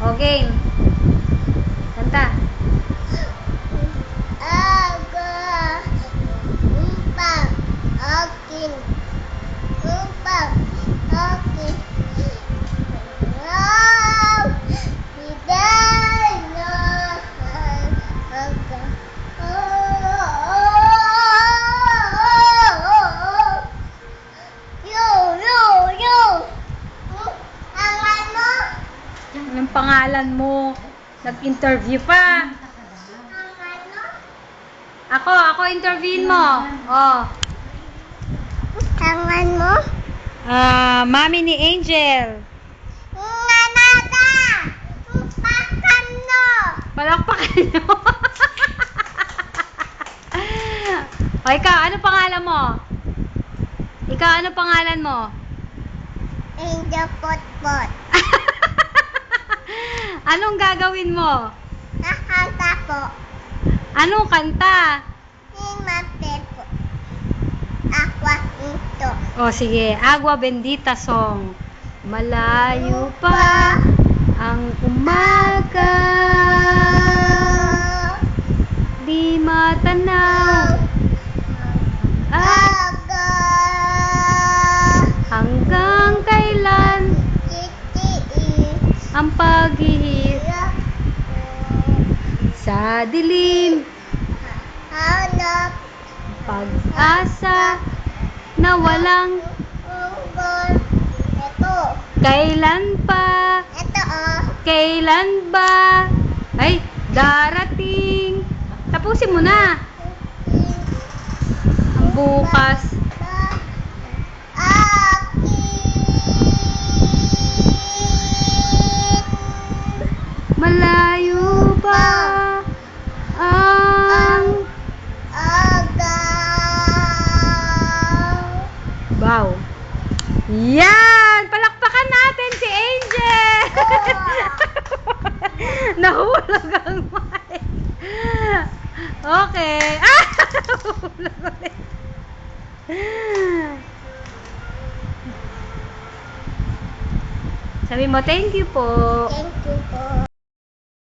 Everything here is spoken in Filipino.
O, game. Kanta. Aga, umpang, akin, umpang, akin. Wow, biday na aga. Yo, yo, yo. Angan mo? Anong pangalan mo? Nag-interview pa. Angan mo? Ako interviewin mo. Oh. Angan mo? Mami ni Angel. Nanada! Pakam no! Palakpakan nyo. O, ikaw, ano pangalan mo? Ikaw, ano pangalan mo? Angel Potpot. Anong gagawin mo? Nakanta po. Anong kanta? Himate po. Aqua ito. O, sige. Agua Bendita song. Malayo pa ang umaga, di matanaw at Aga. hanggang kailan Titiis. ang paghihirap sa dilim, Hanap. pag-asa na walang Unggol. Ito. kailan pa, Ito oh. kailan ba ay darating. Tapusin mo na. Ang bukas. Malayo pa ang wow. Yan! Palakpakan natin si Angel! Nahulog ang mic. Okay. Nahulog ulit. Sabi mo, thank you po. Thank you po.